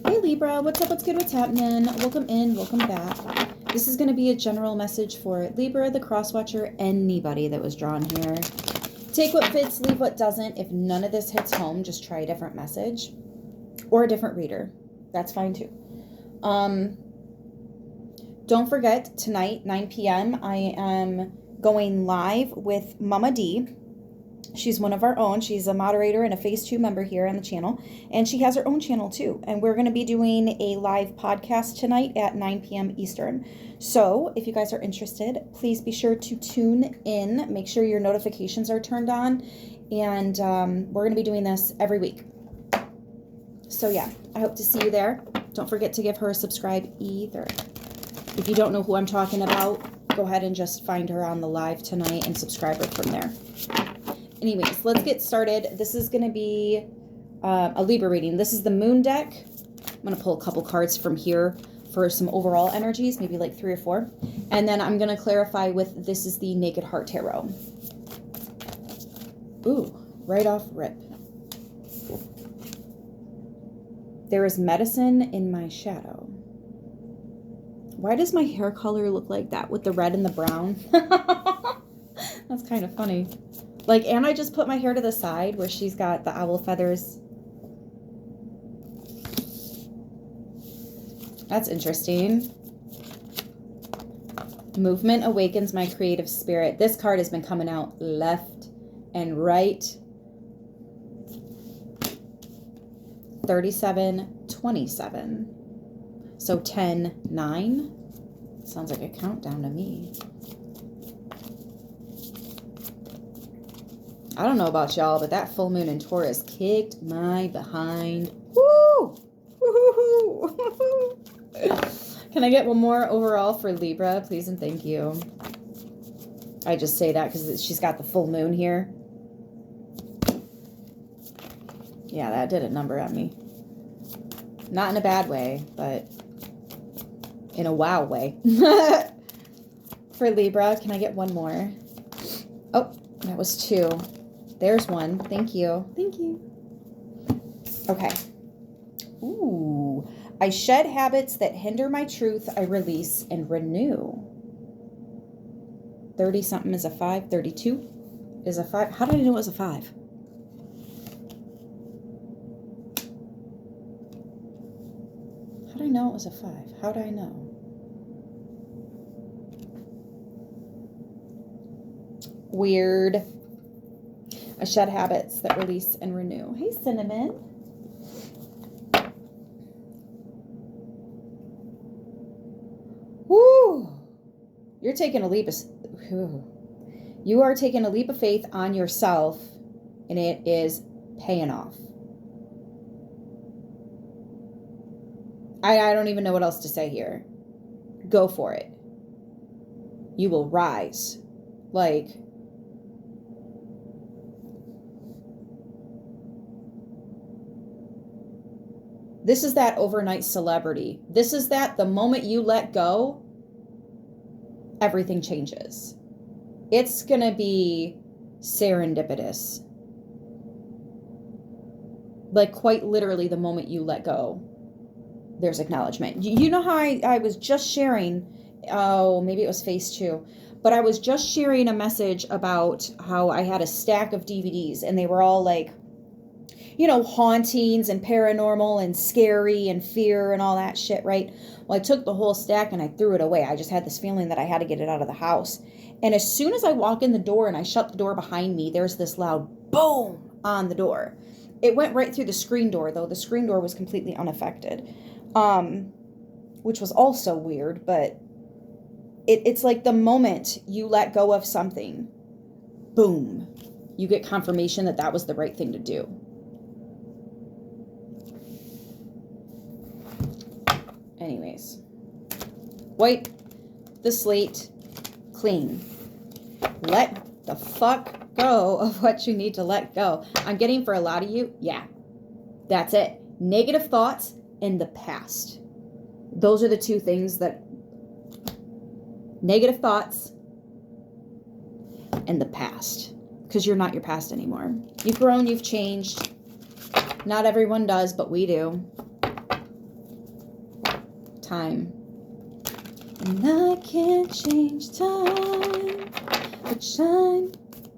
Hey Libra, what's up, what's good, what's happening? Welcome in, welcome back. This is going to be a general message for Libra, the cross-watcher, anybody that was drawn here. Take what fits, leave what doesn't. If none of this hits home, just try a different message or a different reader. That's fine too. Don't forget, tonight, 9 p.m., I am going live with Mama D. She's one of our own. She's a moderator and a Phase 2 member here on the channel. And she has her own channel too. And we're going to be doing a live podcast tonight at 9 p.m. Eastern. So if you guys are interested, please be sure to tune in. Make sure your notifications are turned on. And we're going to be doing this every week. So yeah, I hope to see you there. Don't forget to give her a subscribe either. If you don't know who I'm talking about, go ahead and just find her on the live tonight and subscribe her from there. Anyways, let's get started. This is going to be a Libra reading. This is the Moon deck. I'm going to pull a couple cards from here for some overall energies, maybe like 3 or 4. And then I'm going to clarify with, this is the Naked Heart Tarot. Ooh, right off rip. There is medicine in my shadow. Why does my hair color look like that with the red and the brown? That's kind of funny. Like, and I just put my hair to the side where she's got the owl feathers. That's interesting. Movement awakens my creative spirit. This card has been coming out left and right. 37-27. So 10-9. Sounds like a countdown to me. I don't know about y'all, but that full moon in Taurus kicked my behind. Woo! Woo-hoo-hoo! Can I get one more overall for Libra, please and thank you? I just say that because she's got the full moon here. Yeah, that did a number on me. Not in a bad way, but in a wow way. For Libra, can I get one more? Oh, that was 2. There's one. Thank you. Thank you. Okay. Ooh. I shed habits that hinder my truth. I release and renew. 30-something is a 5. 32 is a 5. How did I know it was a 5? How did I know it was a 5? How did I know? Weird. I shed habits that release and renew. Hey, Cinnamon. Woo! You're taking a leap of... You are taking a leap of faith on yourself, and it is paying off. I don't even know what else to say here. Go for it. You will rise. Like... This is that overnight celebrity. This is that the moment you let go, everything changes. It's going to be serendipitous. Like quite literally the moment you let go, there's acknowledgement. You know how I was just sharing, oh, maybe it was Phase 2, but I was just sharing a message about how I had a stack of DVDs and they were all like, you know, hauntings and paranormal and scary and fear and all that shit, right? Well, I took the whole stack and I threw it away. I just had this feeling that I had to get it out of the house. And as soon as I walk in the door and I shut the door behind me, there's this loud boom on the door. It went right through the screen door, though. The screen door was completely unaffected, which was also weird. But it's like the moment you let go of something, boom, you get confirmation that that was the right thing to do. Anyways, wipe the slate clean. Let the fuck go of what you need to let go. I'm getting for a lot of you, yeah, that's it. Negative thoughts in the past. Those are the two things that, negative thoughts and the past. Because you're not your past anymore. You've grown, you've changed. Not everyone does, but we do. time. And I can't change time, but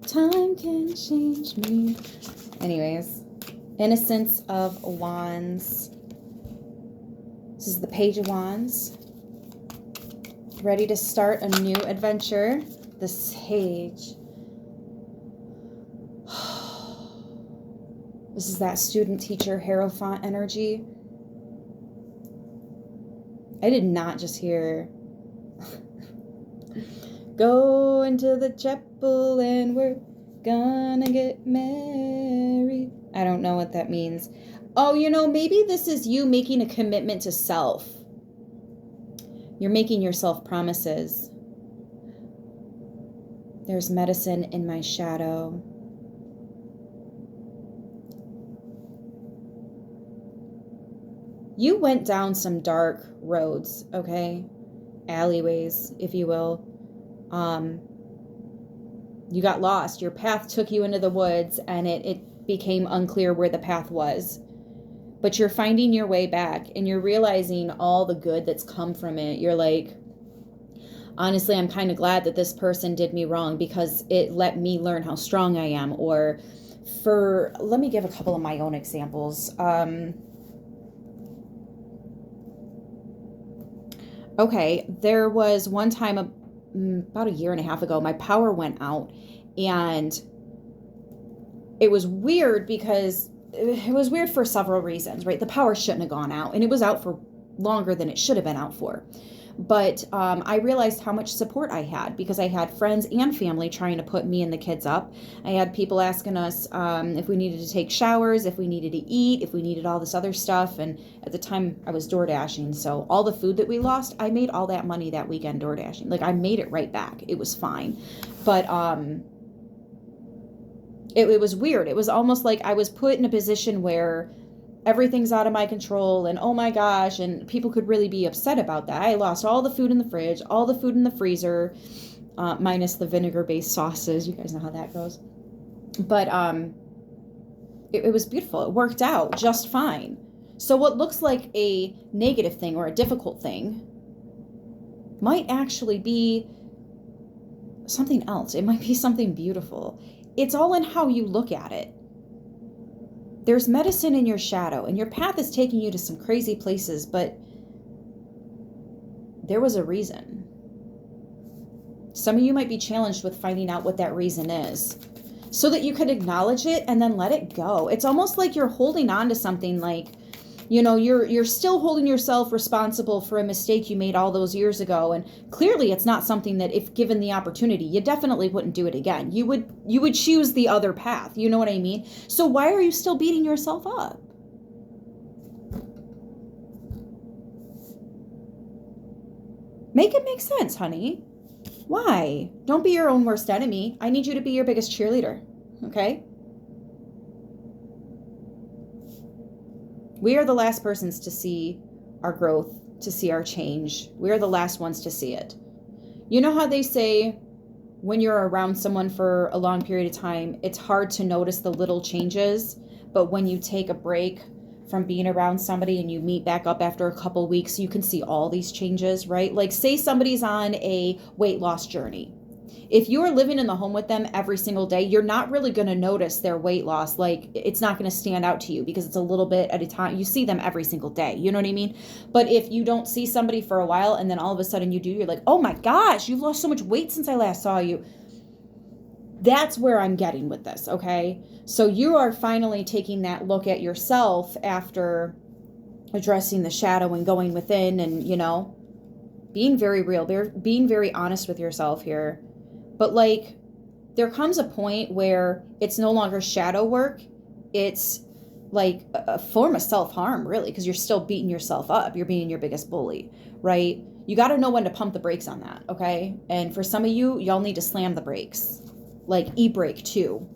time can change me. Anyways, Innocence of Wands. This is the Page of Wands. Ready to start a new adventure. The Sage. This is that student-teacher Hierophant energy. I did not just hear go into the chapel and we're gonna get married. I don't know what that means. Oh, you know, maybe this is you making a commitment to self. You're making yourself promises. There's medicine in my shadow. You went down some dark roads, okay? Alleyways, if you will. You got lost. Your path took you into the woods and it became unclear where the path was. But you're finding your way back and you're realizing all the good that's come from it. You're like, honestly, I'm kind of glad that this person did me wrong because it let me learn how strong I am. Or let me give a couple of my own examples. Okay, there was one time about a year and a half ago, my power went out and it was weird because it was weird for several reasons, right? The power shouldn't have gone out and it was out for longer than it should have been out for. But I realized how much support I had because I had friends and family trying to put me and the kids up. I had people asking us if we needed to take showers, if we needed to eat, if we needed all this other stuff. And at the time I was door dashing. So all the food that we lost, I made all that money that weekend door dashing. Like I made it right back. It was fine. But it was weird. It was almost like I was put in a position where everything's out of my control and oh my gosh, and people could really be upset about that. I lost all the food in the fridge, all the food in the freezer, minus the vinegar-based sauces. You guys know how that goes. But it was beautiful. It worked out just fine. So what looks like a negative thing or a difficult thing might actually be something else. It might be something beautiful. It's all in how you look at it. There's medicine in your shadow, and your path is taking you to some crazy places, but there was a reason. Some of you might be challenged with finding out what that reason is so that you could acknowledge it and then let it go. It's almost like you're holding on to something like, you know, you're still holding yourself responsible for a mistake you made all those years ago. And clearly it's not something that if given the opportunity, you definitely wouldn't do it again. You would choose the other path. You know what I mean? So why are you still beating yourself up? Make it make sense, honey. Why? Don't be your own worst enemy. I need you to be your biggest cheerleader. Okay? We are the last persons to see our growth, to see our change. We are the last ones to see it. You know how they say when you're around someone for a long period of time, it's hard to notice the little changes, but when you take a break from being around somebody and you meet back up after a couple weeks, you can see all these changes, right? Like say somebody's on a weight loss journey. If you're living in the home with them every single day, you're not really going to notice their weight loss. Like it's not going to stand out to you because it's a little bit at a time. You see them every single day. You know what I mean? But if you don't see somebody for a while and then all of a sudden you do, you're like, oh my gosh, you've lost so much weight since I last saw you. That's where I'm getting with this. Okay. So you are finally taking that look at yourself after addressing the shadow and going within and, you know, being very real, being very honest with yourself here. But like, there comes a point where it's no longer shadow work. It's like a form of self-harm, really, because you're still beating yourself up. You're being your biggest bully, right? You got to know when to pump the brakes on that, okay? And for some of you, y'all need to slam the brakes. Like e-brake too,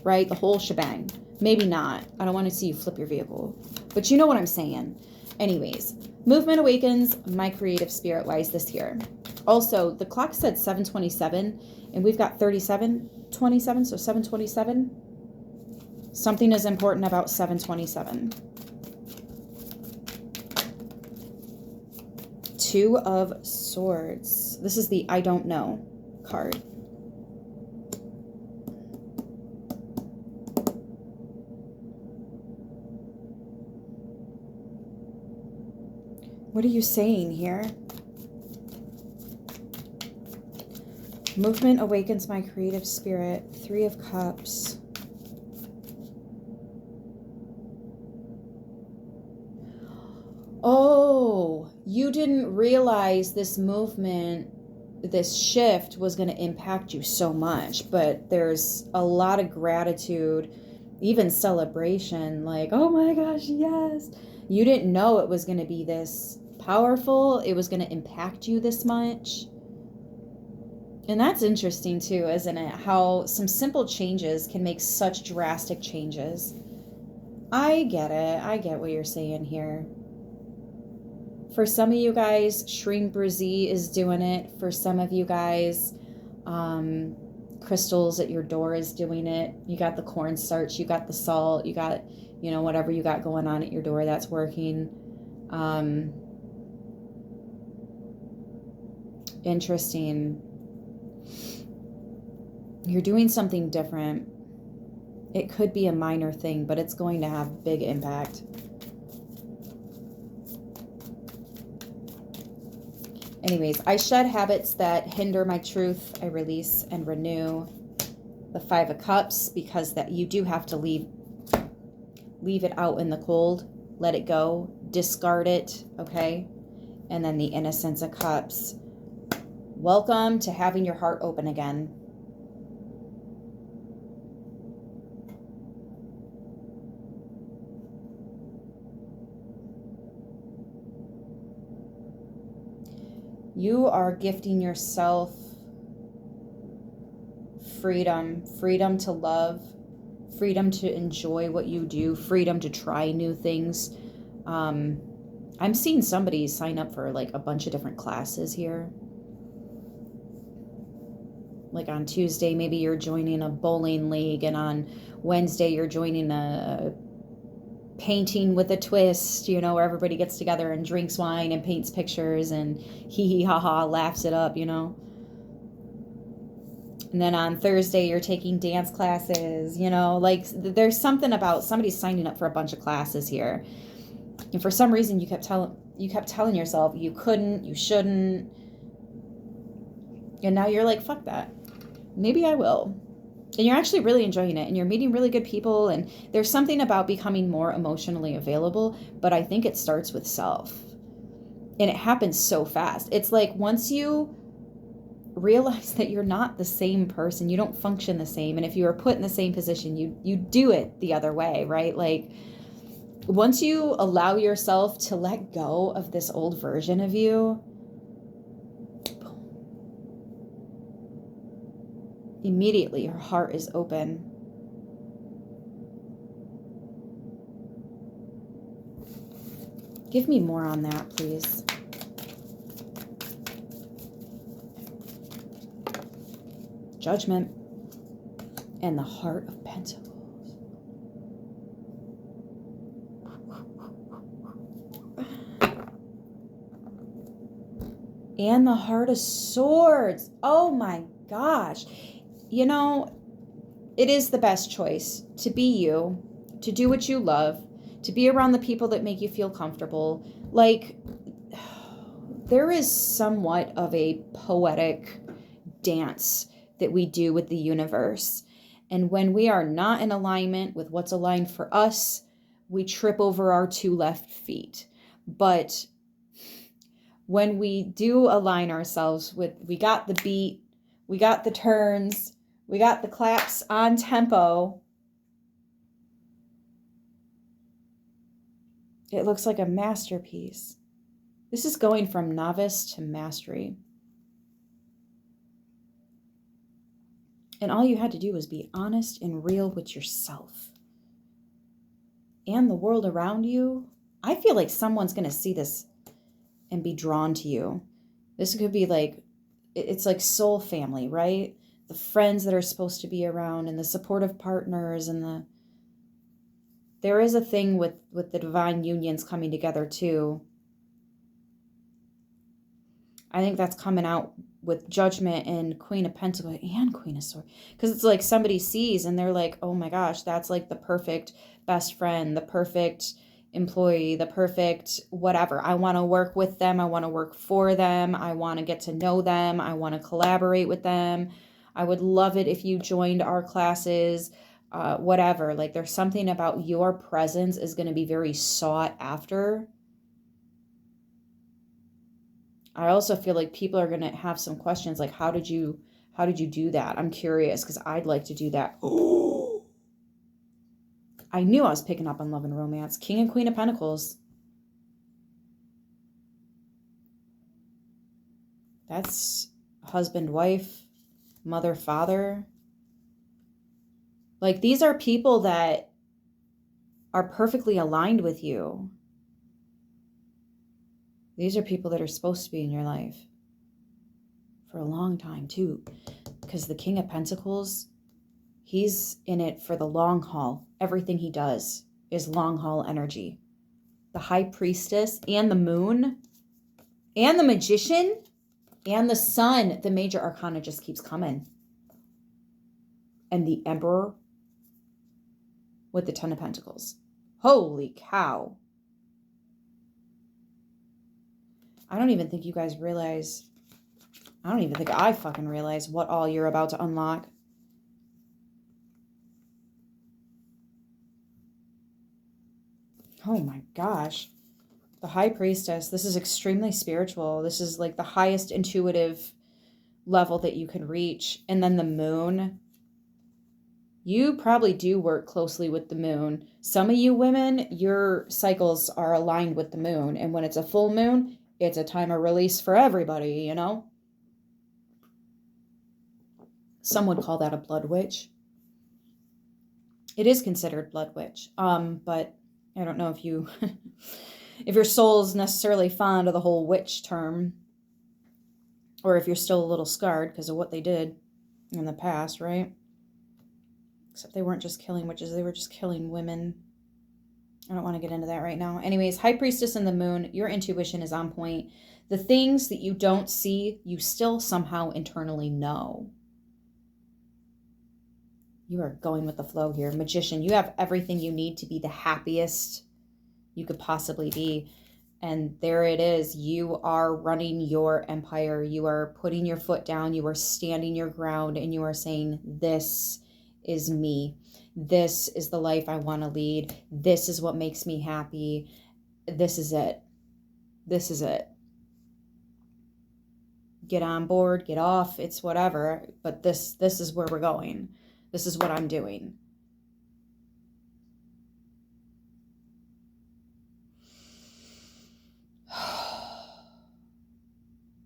right? The whole shebang. Maybe not. I don't want to see you flip your vehicle. But you know what I'm saying. Anyways, movement awakens my creative spirit-wise this year. Also, the clock said 7:27, and we've got 37:27, so 7:27. Something is important about 7:27. Two of Swords. This is the I don't know card. What are you saying here? Movement awakens my creative spirit. Three of Cups. Oh, you didn't realize this movement, this shift was going to impact you so much, but there's a lot of gratitude, even celebration, like, oh my gosh, yes. You didn't know it was going to be this powerful. It was going to impact you this much. And that's interesting too, isn't it? How some simple changes can make such drastic changes. I get it. I get what you're saying here. For some of you guys, Shrine Brzee is doing it. For some of you guys, crystals at your door is doing it. You got the cornstarch, you got the salt, you got, you know, whatever you got going on at your door, that's working. Interesting. You're doing something different. It could be a minor thing, but it's going to have big impact. Anyways, I shed habits that hinder my truth. I release and renew. The Five of Cups, because that you do have to leave it out in the cold. Let it go. Discard it, okay? And then the Innocence of Cups. Welcome to having your heart open again. You are gifting yourself freedom, freedom to love, freedom to enjoy what you do, freedom to try new things. I'm seeing somebody sign up for like a bunch of different classes here. Like on Tuesday, maybe you're joining a bowling league, and on Wednesday, you're joining a painting with a twist, you know, where everybody gets together and drinks wine and paints pictures and hee ha ha laughs it up, you know. And then on Thursday, you're taking dance classes, you know, like there's something about somebody signing up for a bunch of classes here. And for some reason, you kept telling yourself you couldn't, you shouldn't. And now you're like, fuck that. Maybe I will. And you're actually really enjoying it, and you're meeting really good people, and there's something about becoming more emotionally available, but I think it starts with self. And it happens so fast. It's like once you realize that you're not the same person, you don't function the same, and if you are put in the same position, you do it the other way, right? Like once you allow yourself to let go of this old version of you, immediately her heart is open. Give me more on that, please. Judgment and the Heart of Pentacles. And the Heart of Swords. Oh my gosh. You know, it is the best choice to be you, to do what you love, to be around the people that make you feel comfortable. Like, there is somewhat of a poetic dance that we do with the universe. And when we are not in alignment with what's aligned for us, we trip over our two left feet. But when we do align ourselves with, we got the beat, we got the turns, we got the claps on tempo, it looks like a masterpiece. This is going from novice to mastery. And all you had to do was be honest and real with yourself and the world around you. I feel like someone's going to see this and be drawn to you. This could be like, it's like soul family, right? The friends that are supposed to be around and the supportive partners and there is a thing with the divine unions coming together too. I think that's coming out with Judgment and Queen of Pentacles and Queen of Swords. Because it's like somebody sees and they're like, oh my gosh, that's like the perfect best friend, the perfect employee, the perfect whatever. I want to work with them. I want to work for them. I want to get to know them. I want to collaborate with them. I would love it if you joined our classes, whatever. Like there's something about your presence is going to be very sought after. I also feel like people are going to have some questions like, how did you do that? I'm curious because I'd like to do that. Oh, I knew I was picking up on love and romance. King and Queen of Pentacles. That's husband, wife, mother, father. Like these are people that are perfectly aligned with you. These are people that are supposed to be in your life for a long time too. Because the King of Pentacles, he's in it for the long haul. Everything he does is long haul energy. The High Priestess and the Moon and the Magician and the Sun, the major arcana just keeps coming. And the Emperor with the Ten of Pentacles. Holy cow. I don't even think you guys realize, I don't even think I fucking realize what all you're about to unlock. Oh my gosh. The High Priestess, this is extremely spiritual. This is like the highest intuitive level that you can reach. And then the Moon. You probably do work closely with the Moon. Some of you women, your cycles are aligned with the Moon. And when it's a full moon, it's a time of release for everybody, you know? Some would call that a blood witch. It is considered blood witch. But I don't know if you, if your soul's necessarily fond of the whole witch term, or if you're still a little scarred because of what they did in the past, right? Except they weren't just killing witches, they were just killing women. I don't want to get into that right now. Anyways, High Priestess and the Moon, your intuition is on point. The things that you don't see, you still somehow internally know. You are going with the flow here. Magician, you have everything you need to be the happiest you could possibly be. And there it is. You are running your empire. You are putting your foot down. You are standing your ground and you are saying, this is me. This is the life I want to lead. This is what makes me happy. This is it. This is it. Get on board, get off, it's whatever. But this is where we're going. This is what I'm doing.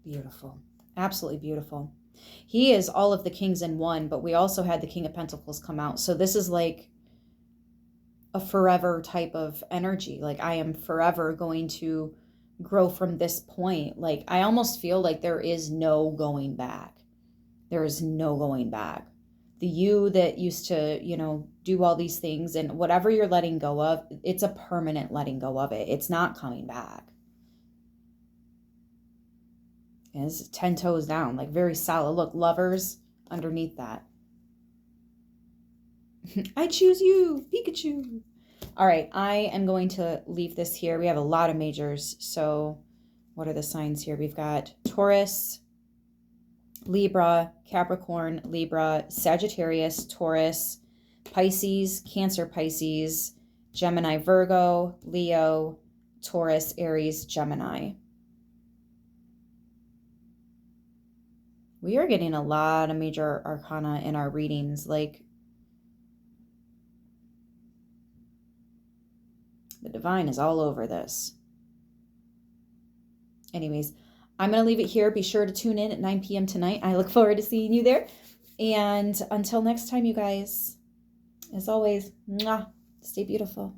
Beautiful. Absolutely beautiful. He is all of the kings in one, but we also had the King of Pentacles come out. So this is like a forever type of energy. Like I am forever going to grow from this point. Like I almost feel like there is no going back. There is no going back. The you that used to, you know, do all these things and whatever you're letting go of, it's a permanent letting go of it. It's not coming back. And it's 10 toes down, like very solid. Look, lovers underneath that. I choose you, Pikachu. All right, I am going to leave this here. We have a lot of majors. So what are the signs here? We've got Taurus, Libra, Capricorn, Libra, Sagittarius, Taurus, Pisces, Cancer, Pisces, Gemini, Virgo, Leo, Taurus, Aries, Gemini. We are getting a lot of major arcana in our readings. Like the divine is all over this. Anyways, I'm going to leave it here. Be sure to tune in at 9 p.m. tonight. I look forward to seeing you there. And until next time, you guys, as always, mwah, stay beautiful.